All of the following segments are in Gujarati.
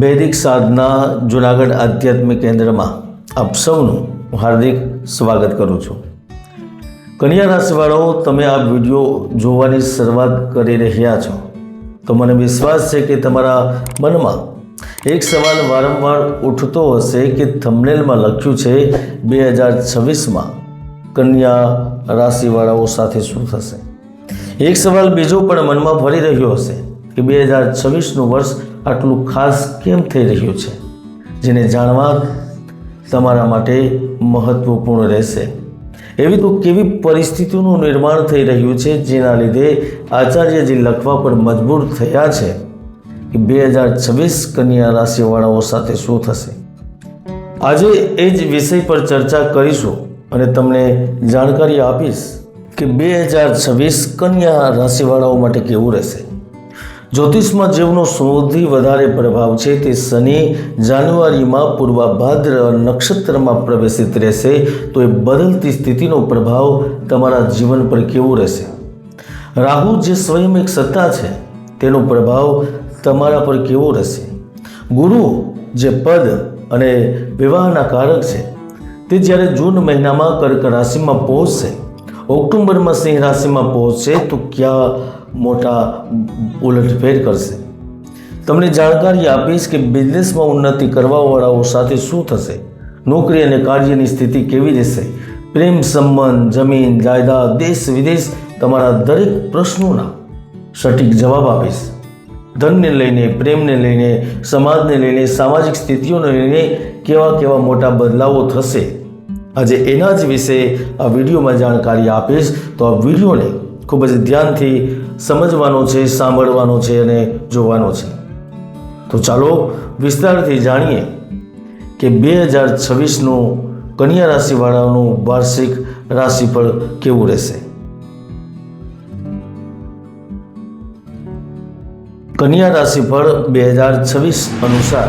વૈદિક સાધના જૂનાગઢ આધ્યાત્મિક કેન્દ્રમાં આપ સૌનું હાર્દિક સ્વાગત કરું છું। કન્યા રાશિવાળાઓ, તમે આ વિડીયો જોવાની શરૂઆત કરી રહ્યા છો તો મને વિશ્વાસ છે કે તમારા મનમાં એક સવાલ વારંવાર ઉઠતો હશે કે થંબનેલમાં લખ્યું છે 2026માં કન્યા રાશિવાળાઓ સાથે શું થશે। એક સવાલ બીજો પણ મનમાં ફરી રહ્યો હશે કે 2026નું વર્ષ આટલું ખાસ કેમ થઈ રહ્યું છે, જેને જાણવા તમારા માટે મહત્વપૂર્ણ રહેશે। એવી તો કેવી પરિસ્થિતિનું નિર્માણ થઈ રહ્યું છે જેના લીધે આચાર્યજી લખવા પર મજબૂર થયા છે કે 2026 કન્યા રાશિવાળાઓ સાથે શું થશે। આજે એ જ વિષય પર ચર્ચા કરીશું અને તમને જાણકારી આપીશ કે 2026 કન્યા રાશિવાળાઓ માટે કેવું રહેશે। જ્યોતિષમાં જેમનો સૌથી વધારે પ્રભાવ છે તે શનિ જાન્યુઆરીમાં પૂર્વાભાદ્ર નક્ષત્રમાં પ્રવેશિત રહેશે, તો એ બદલતી સ્થિતિનો પ્રભાવ તમારા જીવન પર કેવો રહેશે। રાહુ જે સ્વયં એક સત્તા છે તેનો પ્રભાવ તમારા પર કેવો રહેશે। ગુરુ જે પદ અને વિવાહના કારક છે તે જ્યારે જૂન મહિનામાં કર્ક રાશિમાં પહોંચશે, ઓક્ટોબરમાં સિંહ રાશિમાં પહોંચશે તો ક્યાં મોટા ઉલટફેર કરશે। તમને જાણકારી આપીશ કે બિઝનેસમાં ઉન્નતિ કરવાવાળાઓ સાથે શું થશે, નોકરી અને કાર્યની સ્થિતિ કેવી રહેશે, પ્રેમ સંબંધ, જમીન જાયદાદ, દેશ વિદેશ, તમારા દરેક પ્રશ્નોના સટીક જવાબ આપીશ। ધનને લઈને, પ્રેમને લઈને, સમાજને લઈને, સામાજિક સ્થિતિઓને લઈને કેવા મોટા બદલાવો થશે, આજે એના જ વિશે આ વિડીયોમાં જાણકારી આપીશ। તો આ વિડીયોને ખૂબ જ ધ્યાનથી સમજવાનો છે, સાંભળવાનો છે અને જોવાનો છે। તો ચાલો વિસ્તારથી જાણીએ કે 2026નું કન્યા રાશિવાળાઓનું વાર્ષિક રાશિફળ કેવું રહેશે। કન્યા રાશિફળ 2026 અનુસાર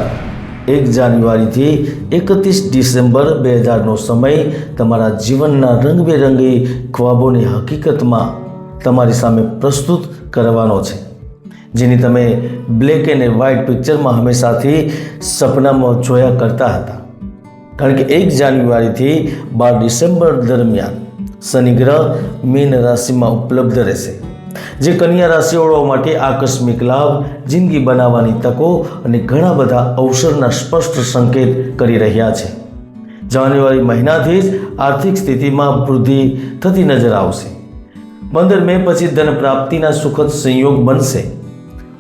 1 જાન્યુઆરીથી 31 ડિસેમ્બર 2000નો સમય તમારા જીવનના રંગબેરંગી ખ્વાબોની હકીકતમાં તમારી સામે પ્રસ્તુત કરવાનો છે, જેની તમે બ્લેક એન્ડ વ્હાઇટ પિક્ચરમાં હંમેશાથી સપનામાં જોયા કરતા હતા। કારણ કે 1 જાન્યુઆરીથી 12 ડિસેમ્બર દરમિયાન શનિ ગ્રહ મીન રાશિમાં ઉપલબ્ધ રહેશે, જે કન્યા રાશિવાળાઓ માટે આકસ્મિક લાભ, જિંદગી બનાવવાની તકો અને ઘણા બધા અવસરના સ્પષ્ટ સંકેત કરી રહ્યા છે। જાન્યુઆરી મહિનાથી જ આર્થિક સ્થિતિમાં વૃદ્ધિ થતી નજર આવશે। 15 મે પછી ધન પ્રાપ્તિના સુખદ સંયોગ બનશે।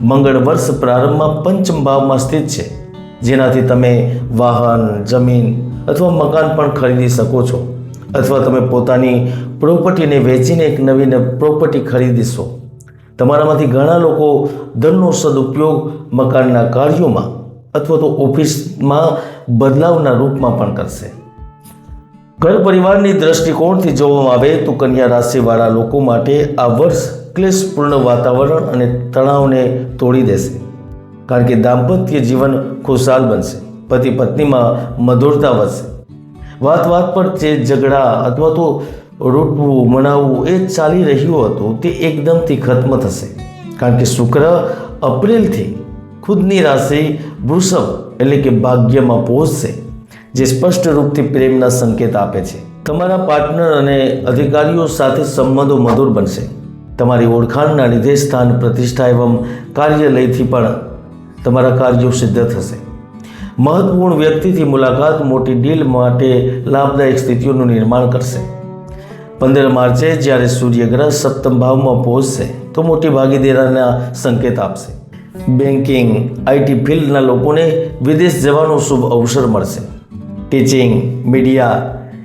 મંગળ વર્ષ પ્રારંભમાં પંચમ ભાવમાં સ્થિત છે, જેનાથી તમે વાહન, જમીન અથવા મકાન પણ ખરીદી શકો છો, અથવા તમે પોતાની પ્રોપર્ટીને વેચીને એક નવી પ્રોપર્ટી ખરીદશો। તમારામાંથી ઘણા લોકો ધનનો સદુપયોગ મકાનના કાર્યોમાં અથવા તો ઓફિસમાં બદલાવના રૂપમાં પણ કરશે। ઘર પરિવારની દ્રષ્ટિકોણથી જોવામાં આવે તો કન્યા રાશિવાળા લોકો માટે આ વર્ષ ક્લેશપૂર્ણ વાતાવરણ અને તણાવને તોડી દેશે, કારણ કે દાંપત્ય જીવન ખુશહાલ બનશે, પતિ પત્નીમાં મધુરતા વધશે, વાત પર જે ઝઘડા અથવા તો રૂઠવું મનાવવું એ ચાલી રહ્યું હતું તે એકદમથી ખત્મ થશે, કારણ કે શુક્ર એપ્રિલથી ખુદની રાશિ વૃષભ એટલે કે ભાગ્યમાં પહોંચશે, જે સ્પષ્ટ રૂપથી પ્રેમના સંકેત આપે છે। તમારા પાર્ટનર અને અધિકારીઓ સાથે સંબંધો મધુર બનશે। તમારી ઓળખાણના લીધે સ્થાન, પ્રતિષ્ઠા એવં કાર્યાલયથી પણ તમારા કાર્યો સિદ્ધ થશે। મહત્વપૂર્ણ વ્યક્તિથી મુલાકાત મોટી ડીલ માટે લાભદાયક સ્થિતિઓનું નિર્માણ કરશે। 15 માર્ચે જ્યારે સૂર્યગ્રહ સપ્તમ ભાવમાં પહોંચશે તો મોટી ભાગીદારીના સંકેત આપશે। બેન્કિંગ, આઈટી ફિલ્ડના લોકોને વિદેશ જવાનો શુભ અવસર મળશે। ટીચિંગ, મીડિયા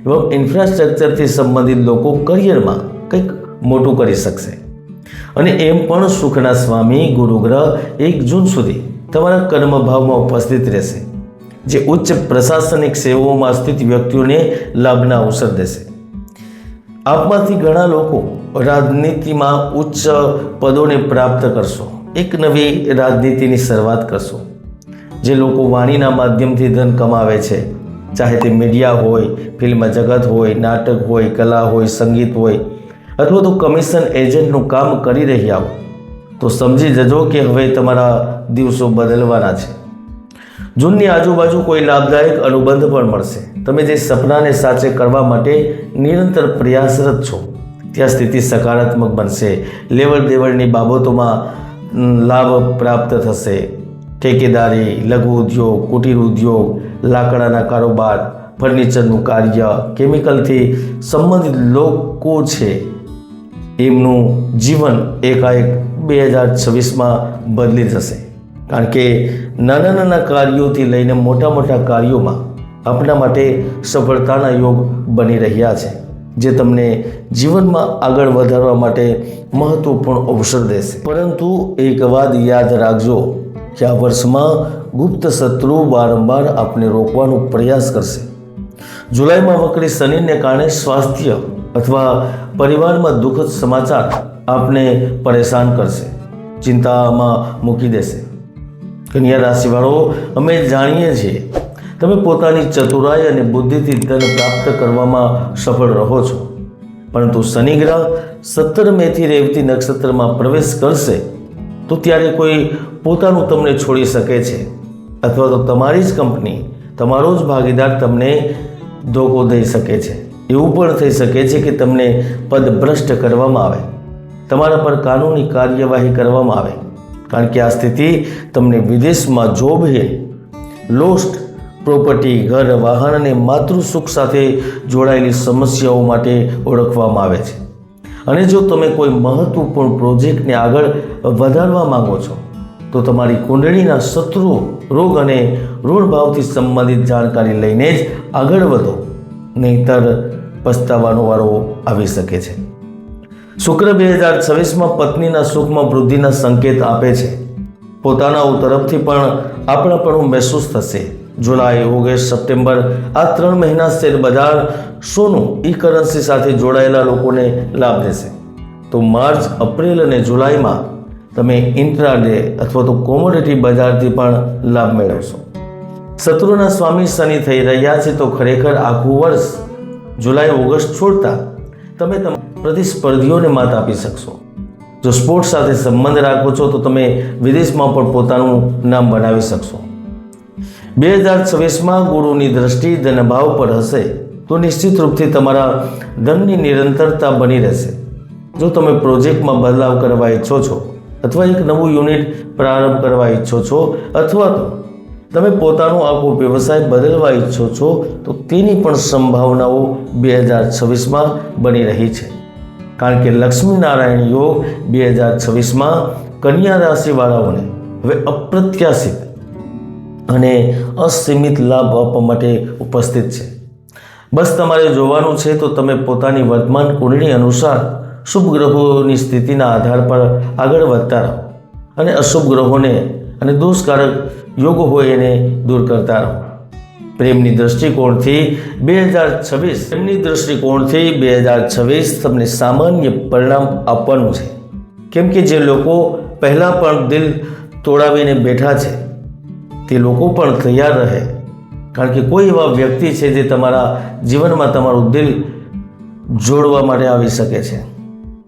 એવં ઇન્ફ્રાસ્ટ્રક્ચરથી સંબંધિત લોકો કરિયરમાં કંઈક મોટું કરી શકશે। અને એમ પણ સુખના સ્વામી ગુરુ ગ્રહ 1 જૂન સુધી તમારા કર્મભાવમાં ઉપસ્થિત રહેશે, જે ઉચ્ચ પ્રશાસનિક સેવાઓમાં સ્થિત વ્યક્તિઓને લાભના અવસર દેશે। આપમાંથી ઘણા લોકો રાજનીતિમાં ઉચ્ચ પદોને પ્રાપ્ત કરશો, એક નવી રાજનીતિની શરૂઆત કરશો। જે લોકો વાણીના માધ્યમથી ધન કમાવે છે, ચાહે તે મીડિયા હોય, ફિલ્મ જગત હોય, નાટક હોય, કલા હોય, સંગીત હોય અથવા તો કમિશન એજન્ટનું કામ કરી રહ્યા હો, તો સમજી જજો કે હવે તમારા દિવસો બદલવાના છે। જૂનની આજુબાજુ કોઈ લાભદાયક અનુબંધ પણ મળશે. તમે જે સપનાને સાચે કરવા માટે નિરંતર પ્રયાસરત છો ત્યાં સ્થિતિ સકારાત્મક બનશે. લેવડ દેવડની બાબતોમાં લાભ પ્રાપ્ત થશે. ઠેકેદારી, લઘુ ઉદ્યોગ, કુટીર ઉદ્યોગ, લાકડાના કારોબાર, ફર્નિચરનું કાર્ય, કેમિકલથી સંબંધિત લોકો છે એમનું જીવન એકાએક 2026માં બદલી જશે. કારણ કે નાના નાના કાર્યોથી લઈને મોટા મોટા કાર્યોમાં આપણા માટે સફળતાના યોગ બની રહ્યા છે, જે તમને જીવનમાં આગળ વધારવા માટે મહત્વપૂર્ણ અવસર દેશે. પરંતુ એક વાત યાદ રાખજો કે આ વર્ષમાં ગુપ્ત શત્રુ વારંવાર આપને રોકવાનો પ્રયાસ કરશે. જુલાઈમાં વકરી શનિને કારણે સ્વાસ્થ્ય અથવા પરિવારમાં દુઃખદ સમાચાર આપને પરેશાન કરશે, ચિંતામાં મૂકી દેશે. કન્યા રાશિવાળો, અમે જાણીએ છીએ તમે પોતાની ચતુરાઈ અને બુદ્ધિથી ધન પ્રાપ્ત કરવામાં સફળ રહો છો, પરંતુ શનિ ગ્રહ 17 મેથી રેવતી નક્ષત્રમાં પ્રવેશ કરશે તો ત્યારે કોઈ પોતાનું તમને છોડી શકે છે, અથવા તો તમારી જ કંપની, તમારો જ ભાગીદાર તમને ધોકો દઈ શકે છે. એવું પણ થઈ શકે છે કે તમને પદભ્રષ્ટ કરવામાં આવે, તમારા પર કાનૂની કાર્યવાહી કરવામાં આવે, કારણ કે આ સ્થિતિ તમને વિદેશમાં જોબ હે લોસ્ટ પ્રોપર્ટી, ઘર, વાહન અને માતૃ સુખ સાથે જોડાયેલી સમસ્યાઓ માટે ઓળખવામાં આવે છે. અને જો તમે કોઈ મહત્વપૂર્ણ પ્રોજેક્ટને આગળ વધારવા માંગો છો તો તમારી કુંડળીના શત્રુઓ, રોગ અને ઋણ ભાવથી સંબંધિત જાણકારી લઈને જ આગળ વધો, નહીંતર પસ્તાવાનો વારો આવી શકે છે. શુક્ર 2026માં પત્નીના સુખમાં વૃદ્ધિના સંકેત આપે છે. પોતાના તરફથી પણ આપણાપણું મહેસૂસ થશે. જુલાઈ, ઓગસ્ટ, સપ્ટેમ્બર આ 3 મહિના શેર બજાર, સોનું, ઈ કરન્સી સાથે જોડાયેલા લોકોને લાભ દેશે. તો માર્ચ, એપ્રિલ અને જુલાઈમાં તમે ઇન્ટ્રાડે અથવા તો કોમોડિટી બજારથી પણ લાભ મેળવશો. શત્રુના સ્વામી શનિ થઈ રહ્યા છે, તો ખરેખર આખું વર્ષ જુલાઈ, ઓગસ્ટ છોડતા તમે પ્રતિસ્પર્ધીઓને માત આપી શકશો. જો સ્પોર્ટ્સ સાથે સંબંધ રાખો છો તો તમે વિદેશમાં પણ પોતાનું નામ બનાવી શકશો. 2026માં ગુરુની દ્રષ્ટિ ધનભાવ પર હશે, તો નિશ્ચિત રૂપથી તમારા ધનની નિરંતરતા બની રહેશે. જો તમે પ્રોજેક્ટમાં બદલાવ કરવા ઈચ્છો છો, અથવા એક નવું યુનિટ પ્રારંભ કરવા ઈચ્છો છો, અથવા તો તમે પોતાનો આખો વ્યવસાય બદલવા ઈચ્છો છો, તો તેની પણ સંભાવનાઓ 2026માં બની રહી છે. કારણ કે લક્ષ્મીનારાયણ યોગ 2026માં કન્યા રાશિવાળાઓને હવે અપ્રત્યાશિત અને અસીમિત લાભ આપવા માટે ઉપસ્થિત છે. બસ તમારે જોવાનું છે તો તમે પોતાની વર્તમાન કુંડળી અનુસાર શુભ ગ્રહોની સ્થિતિના આધાર પર આગળ વધતા રહો અને અશુભ ગ્રહોને અને દોષકારક યોગો હોય એને દૂર કરતા રહો. પ્રેમની દૃષ્ટિકોણથી 2026 તમને સામાન્ય પરિણામ આપવાનું છે. કેમ કે જે લોકો પહેલાં પણ દિલ તોડાવીને બેઠા છે તે લોકો પણ તૈયાર રહે, કારણ કે કોઈ એવા વ્યક્તિ છે જે તમારા જીવનમાં તમારું દિલ જોડવા માટે આવી શકે છે.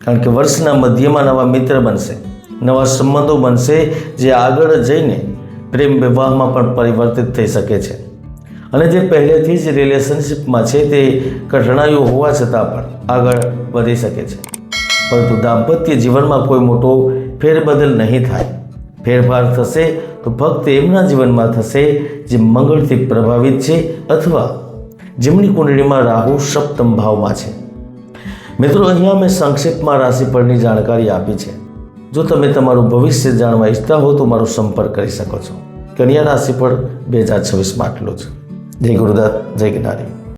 કારણ કે વર્ષના મધ્યમાં નવા મિત્ર બનશે, નવા સંબંધો બનશે, જે આગળ જઈને પ્રેમ વિવાહમાં પણ પરિવર્તિત થઈ શકે છે. અને જે પહેલેથી જ રિલેશનશિપમાં છે તે કઠણાઈઓ હોવા છતાં પણ આગળ વધી શકે છે. પરંતુ દાંપત્ય જીવનમાં કોઈ મોટો ફેરબદલ નહીં થાય. ફેરફાર થશે તો ફક્ત એમના જીવનમાં થશે જે મંગળથી પ્રભાવિત છે અથવા જેમની કુંડળીમાં રાહુ સપ્તમ ભાવમાં છે. મિત્રો, અહીંયા મેં સંક્ષિપ્તમાં રાશિફળની જાણકારી આપી છે. જો તમે તમારું ભવિષ્ય જાણવા ઈચ્છતા હો તો મારો સંપર્ક કરી શકો છો. કન્યા રાશિફળ 2026માં આટલું જ. જય ગુરુદત્ત, જય ગિરનારી.